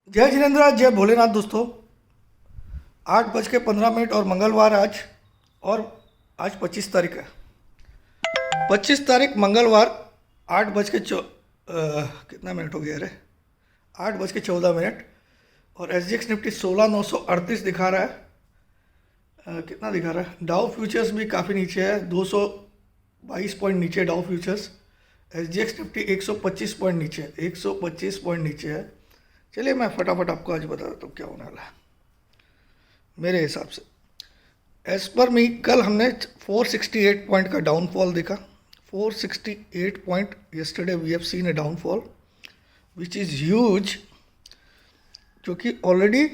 जय जिनेन्द्र, जय भोलेनाथ दोस्तों। 8:15 और मंगलवार आज। और आज 25 तारीख है। 25 तारीख मंगलवार। कितना मिनट हो गया रे? 8:14। और SGX निफ्टी 16,938 दिखा रहा है। कितना दिखा रहा है? डाउ फ्यूचर्स भी काफ़ी नीचे है, 222 पॉइंट नीचे Dow futures. SGX Nifty 125 point नीचे है, 125 पॉइंट नीचे है। चलिए मैं फटाफट आपको आज बता देता हूँ क्या होने वाला है मेरे हिसाब से। एज पर मी कल हमने 468 पॉइंट का डाउनफॉल देखा। 468 point yesterday we have seen a downfall which is huge, क्योंकि ऑलरेडी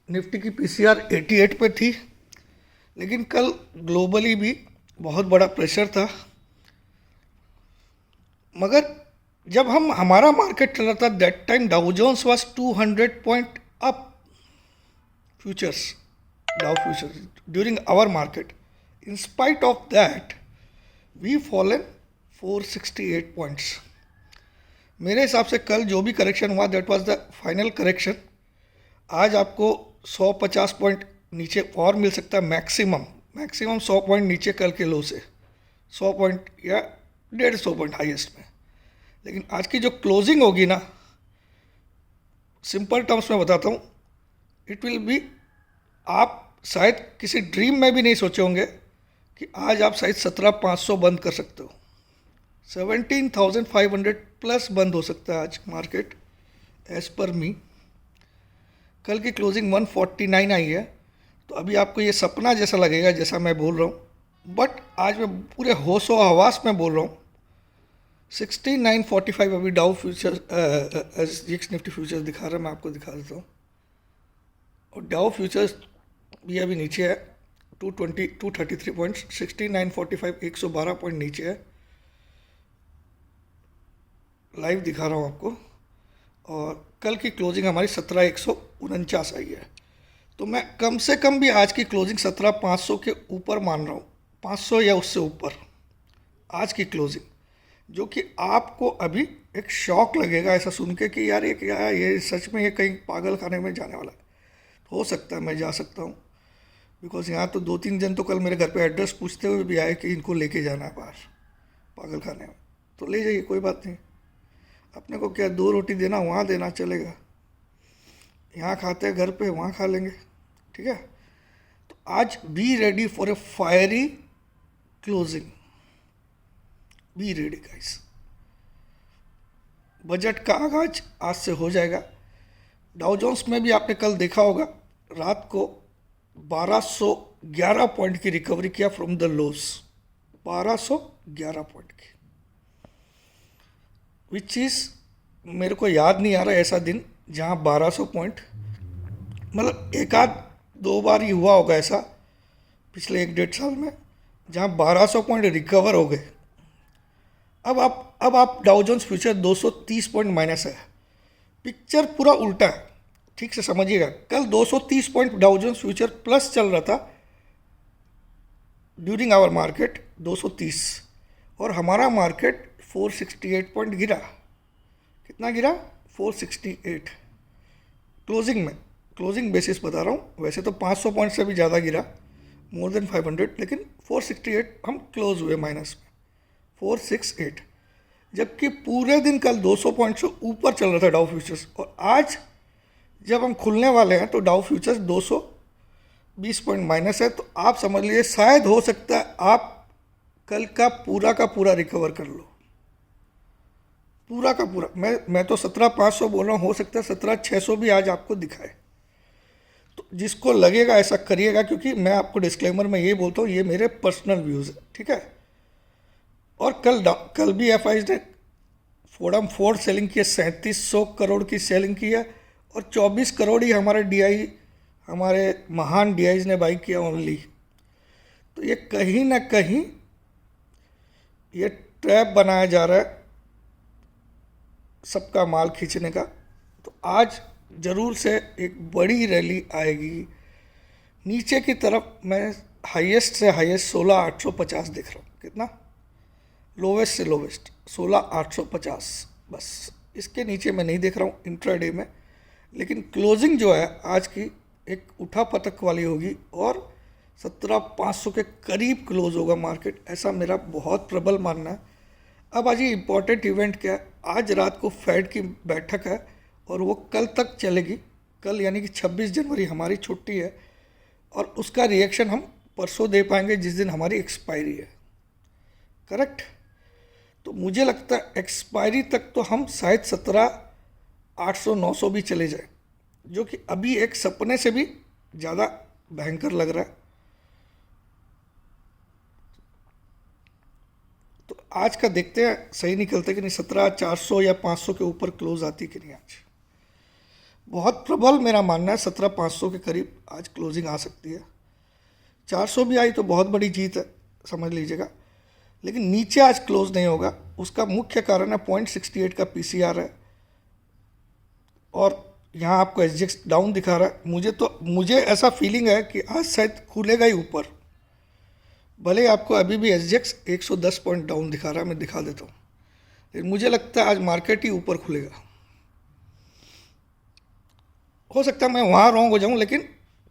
निफ्टी की PCR 88 पे थी। लेकिन कल ग्लोबली भी बहुत बड़ा प्रेशर था। मगर जब हमारा मार्केट चल रहा था, that time Dow Jones was 200 point up futures, Dow futures during our market. In spite of that we fallen 468 points. मेरे हिसाब से कल जो भी करेक्शन हुआ that was the final correction. आज आपको 150 पॉइंट नीचे और मिल सकता है, मैक्सिमम 100 पॉइंट नीचे कल के लो से, 100 पॉइंट या 150 पॉइंट हाईएस्ट में। लेकिन आज की जो क्लोजिंग होगी ना, सिंपल टर्म्स में बताता हूँ, इट विल बी, आप शायद किसी ड्रीम में भी नहीं सोचे होंगे कि आज आप शायद 17,500 बंद कर सकते हो। 17,500 प्लस बंद हो सकता है आज मार्केट एज पर मी। कल की क्लोजिंग 149 आई है, तो अभी आपको ये सपना जैसा लगेगा जैसा मैं बोल रहा हूँ, बट आज मैं पूरे होशो हवास में बोल रहा हूँ। 16,945 अभी डाउ फ्यूचर SGX निफ्टी फ्यूचर्स दिखा रहा है, मैं आपको दिखा देता हूँ। और डाउ फ्यूचर्स भी अभी नीचे है, 233 पॉइंट्स। 16,945 112 पॉइंट नीचे है। लाइव दिखा रहा हूँ आपको। और कल की क्लोजिंग हमारी 17,149 आई है। तो मैं कम से कम भी आज की क्लोजिंग 17,500 के ऊपर मान रहा हूँ, 500 या उससे ऊपर आज की क्लोजिंग। जो कि आपको अभी एक शॉक लगेगा ऐसा सुन के कि यार ये क्या है, ये सच में ये कहीं पागल खाने में जाने वाला है। हो सकता है मैं जा सकता हूँ, बिकॉज यहाँ तो 2-3 जन तो कल मेरे घर पे एड्रेस पूछते हुए भी आए कि इनको लेके जाना है बाहर पागल खाने में। तो ले जाइए, कोई बात नहीं। अपने को क्या 2 रोटी देना वहाँ देना चलेगा, यहाँ खाते हैं घर पे वहाँ खा लेंगे, ठीक है। तो आज be ready for a fiery closing, be ready guys. Budget का आगाज आज से हो जाएगा। डाउ जोन्स में भी आपने कल देखा होगा, रात को 1211 पॉइंट की रिकवरी किया फ्रॉम द लोस, 1211 पॉइंट की, विच इज़, मेरे को याद नहीं आ रहा ऐसा दिन जहाँ 1200 पॉइंट, मतलब एक आध 2 बार ही हुआ होगा ऐसा पिछले 1-1.5 साल में, जहाँ 1200 पॉइंट रिकवर हो गए। अब आप Dow Jones future 230 point minus है। पिक्चर पूरा उल्टा है, ठीक से समझिएगा। कल 230 पॉइंट डाउ जोन्स फ्यूचर प्लस चल रहा था ड्यूरिंग आवर मार्केट, 230, और हमारा मार्केट 468 पॉइंट गिरा। कितना गिरा? 468 क्लोजिंग में, क्लोजिंग बेसिस बता रहा हूँ। वैसे तो 500 पॉइंट से भी ज़्यादा गिरा, मोर देन 500, लेकिन 468 हम क्लोज हुए माइनस में, 468। जबकि पूरे दिन कल 200 पॉइंट से ऊपर चल रहा था डाउ फ्यूचर्स। और आज जब हम खुलने वाले हैं तो डाउ फ्यूचर्स 220 पॉइंट माइनस है। तो आप समझ लीजिए शायद हो सकता है आप कल का पूरा रिकवर कर लो, पूरा का पूरा। मैं तो 17,500 बोल रहा हूँ, हो सकता है 17,600 भी आज आपको दिखाए। तो जिसको लगेगा ऐसा करिएगा, क्योंकि मैं आपको डिस्क्लेमर में ये बोलता हूँ, ये मेरे पर्सनल व्यूज़ है, ठीक है। और कल भी FIs ने फोडम फोर्ड सेलिंग की है, 3700 करोड़ की सेलिंग की है, और 24 करोड़ ही हमारे महान DIs ने बाई किया ओनली। तो ये कहीं ना कहीं ये ट्रैप बनाया जा रहा है सबका माल खींचने का। तो आज ज़रूर से एक बड़ी रैली आएगी नीचे की तरफ। मैं हाईएस्ट से हाईएस्ट 16,850 दिख रहा हूँ। कितना? लोवेस्ट से लोवेस्ट 16,850, बस इसके नीचे मैं नहीं देख रहा हूँ इंट्राडे में। लेकिन क्लोजिंग जो है आज की एक उठा पटक वाली होगी और 17,500 के करीब क्लोज होगा मार्केट, ऐसा मेरा बहुत प्रबल मानना है। अब आज ये इम्पॉर्टेंट इवेंट क्या है, आज रात को फेड की बैठक है और वो कल तक चलेगी। कल यानी कि 26 जनवरी हमारी छुट्टी है और उसका रिएक्शन हम परसों दे पाएंगे जिस दिन हमारी एक्सपायरी है। करेक्ट। तो मुझे लगता है एक्सपायरी तक तो हम शायद 17,800-900 भी चले जाए, जो कि अभी एक सपने से भी ज़्यादा भयंकर लग रहा है। तो आज का देखते हैं सही निकलते कि नहीं, 17,400 या 500 के ऊपर क्लोज आती कि नहीं। आज बहुत प्रबल मेरा मानना है 17,500 के करीब आज क्लोजिंग आ सकती है। 400 भी आई तो बहुत बड़ी जीत है, समझ लीजिएगा। लेकिन नीचे आज क्लोज नहीं होगा, उसका मुख्य कारण है 0.68 का पीसीआर है और यहाँ आपको एसजीएक्स डाउन दिखा रहा है। मुझे ऐसा फीलिंग है कि आज शायद खुलेगा ही ऊपर, भले आपको अभी भी एसजीएक्स 110 पॉइंट डाउन दिखा रहा है, मैं दिखा देता हूँ। लेकिन मुझे लगता है आज मार्केट ही ऊपर खुलेगा। हो सकता है मैं वहाँ रॉन्ग हो जाऊँ, लेकिन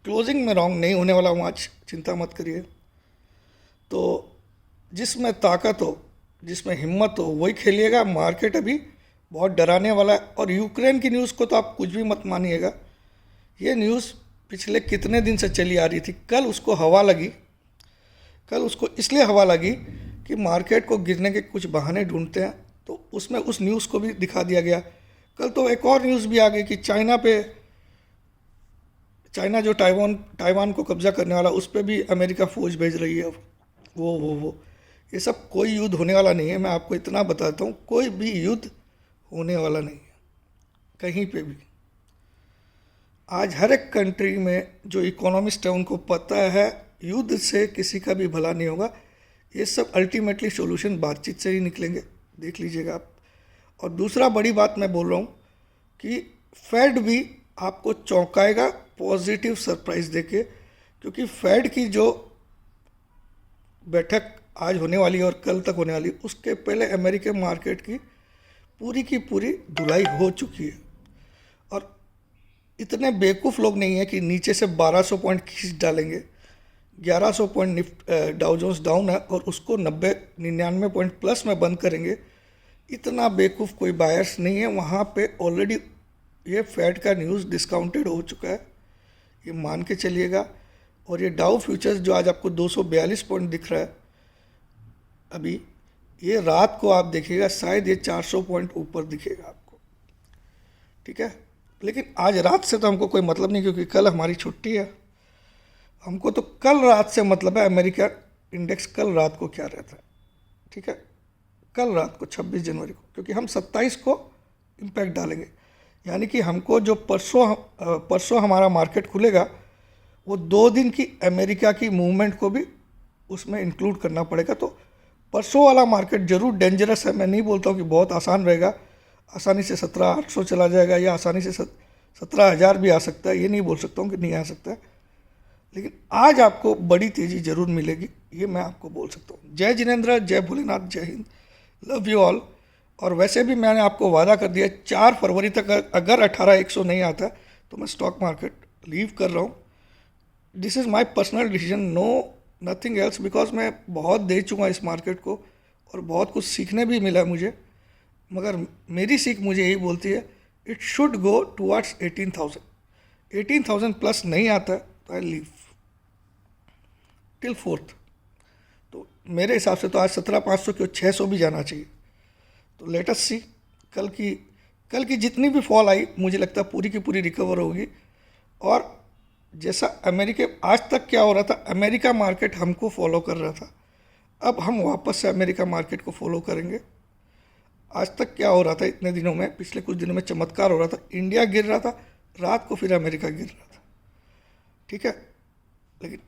क्लोजिंग में रॉन्ग नहीं होने वाला हूँ आज, चिंता मत करिए। तो जिसमें ताकत हो, जिसमें हिम्मत हो, वही खेलिएगा। मार्केट अभी बहुत डराने वाला है और यूक्रेन की न्यूज़ को तो आप कुछ भी मत मानिएगा। ये न्यूज़ पिछले कितने दिन से चली आ रही थी, कल उसको हवा लगी। कल उसको इसलिए हवा लगी कि मार्केट को गिरने के कुछ बहाने ढूंढते हैं, तो उसमें उस न्यूज़ को भी दिखा दिया गया। कल तो एक और न्यूज़ भी आ गई कि चाइना जो ताइवान को कब्जा करने वाला, उस पर भी अमेरिका फौज भेज रही है। वो ये सब कोई युद्ध होने वाला नहीं है, मैं आपको इतना बताता हूँ, कोई भी युद्ध होने वाला नहीं है कहीं पे भी। आज हर एक कंट्री में जो इकोनॉमिस्ट है उनको पता है युद्ध से किसी का भी भला नहीं होगा। ये सब अल्टीमेटली सॉल्यूशन बातचीत से ही निकलेंगे, देख लीजिएगा आप। और दूसरा बड़ी बात मैं बोल रहा हूँ कि फेड भी आपको चौंकाएगा पॉजिटिव सरप्राइज़ देके, क्योंकि फेड की जो बैठक आज होने वाली है और कल तक होने वाली, उसके पहले अमेरिकन मार्केट की पूरी धुलाई हो चुकी है। और इतने बेवकूफ़ लोग नहीं है कि नीचे से 1200 पॉइंट खींच डालेंगे। 1100 पॉइंट डाउ जोन्स डाउन है और उसको 99 पॉइंट प्लस में बंद करेंगे। इतना बेवकूफ़ कोई बायर्स नहीं है वहाँ पे। ऑलरेडी ये फेड का न्यूज़ डिस्काउंटेड हो चुका है, ये मान के चलिएगा। और ये डाउ फ्यूचर्स जो आज आपको 242 पॉइंट दिख रहा है अभी, ये रात को आप देखिएगा शायद ये 400 पॉइंट ऊपर दिखेगा आपको, ठीक है। लेकिन आज रात से तो हमको कोई मतलब नहीं, क्योंकि कल हमारी छुट्टी है। हमको तो कल रात से मतलब है, अमेरिका इंडेक्स कल रात को क्या रहता है, ठीक है। कल रात को 26 जनवरी को, क्योंकि हम 27 को इम्पैक्ट डालेंगे। यानी कि हमको जो परसों हमारा मार्केट खुलेगा, वो 2 दिन की अमेरिका की मूवमेंट को भी उसमें इंक्लूड करना पड़ेगा। तो परसों वाला मार्केट ज़रूर डेंजरस है। मैं नहीं बोलता हूँ कि बहुत आसान रहेगा, आसानी से 17,800 चला जाएगा या आसानी से 17,000 भी आ सकता है, ये नहीं बोल सकता हूँ कि नहीं आ सकता है। लेकिन आज आपको बड़ी तेज़ी ज़रूर मिलेगी, ये मैं आपको बोल सकता हूँ। जय जिनेंद्र, जय भोलेनाथ, जय हिंद, लव यू ऑल। और वैसे भी मैंने आपको वादा कर दिया 4 फरवरी तक अगर 18,100 नहीं आता तो मैं स्टॉक मार्केट लीव कर रहा हूँ। This is my personal decision, no nothing else, because मैं बहुत दे चुका इस मार्केट को और बहुत कुछ सीखने भी मिला मुझे। मगर मेरी सीख मुझे यही बोलती है, it should go towards 18,000। 18,000 plus नहीं आता है तो आई लीव टिल 4th। तो मेरे हिसाब से तो आज 17,500 की 600 भी जाना चाहिए। तो लेट अस सी, कल की जितनी भी फॉल आई मुझे लगता है पूरी की पूरी रिकवर होगी। और जैसा अमेरिका आज तक क्या हो रहा था, अमेरिका मार्केट हमको फॉलो कर रहा था, अब हम वापस से अमेरिका मार्केट को फॉलो करेंगे। आज तक क्या हो रहा था इतने दिनों में, पिछले कुछ दिनों में चमत्कार हो रहा था, इंडिया गिर रहा था रात को, फिर अमेरिका गिर रहा था, ठीक है। लेकिन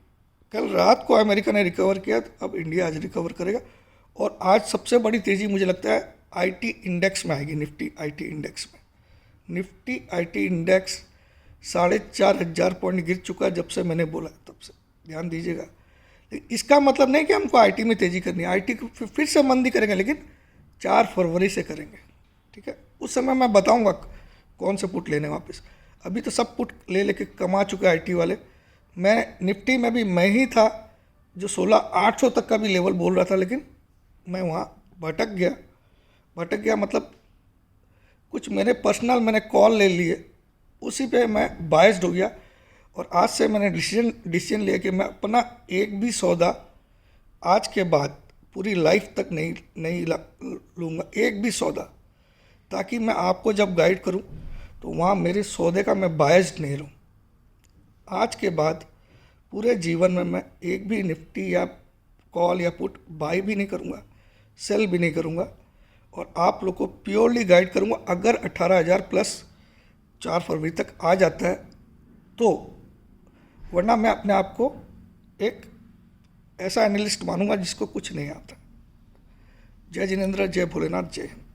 कल रात को अमेरिका ने रिकवर किया, तो अब इंडिया आज रिकवर करेगा। और आज सबसे बड़ी तेज़ी मुझे लगता है आईटी इंडेक्स में आएगी, निफ्टी आईटी इंडेक्स में। निफ्टी आईटी इंडेक्स 4,500 पॉइंट गिर चुका है जब से मैंने बोला, तब से ध्यान दीजिएगा। इसका मतलब नहीं कि हमको आईटी में तेज़ी करनी है, आईटी को फिर से मंदी करेंगे, लेकिन 4 फरवरी से करेंगे, ठीक है। उस समय मैं बताऊंगा कौन से पुट लेने वापस। अभी तो सब पुट ले लेके कमा चुके आईटी वाले। मैं निफ्टी में भी मैं ही था जो 16,800 तक का भी लेवल बोल रहा था, लेकिन मैं वहाँ भटक गया मतलब कुछ मेरे पर्सनल मैंने कॉल ले लिए, उसी पे मैं बायस्ड हो गया। और आज से मैंने डिसीजन लिया कि मैं अपना एक भी सौदा आज के बाद पूरी लाइफ तक नहीं लूँगा, एक भी सौदा, ताकि मैं आपको जब गाइड करूँ तो वहाँ मेरे सौदे का मैं बायस्ड नहीं रहूँ। आज के बाद पूरे जीवन में मैं एक भी निफ्टी या कॉल या पुट बाई भी नहीं करूँगा, सेल भी नहीं करूँगा, और आप लोग को प्योरली गाइड करूँगा। अगर 18,000 प्लस 4 फरवरी तक आ जाता है तो, वरना मैं अपने आप को एक ऐसा एनालिस्ट मानूंगा जिसको कुछ नहीं आता। जय जिनेंद्र, जय भोलेनाथ, जय हिंद।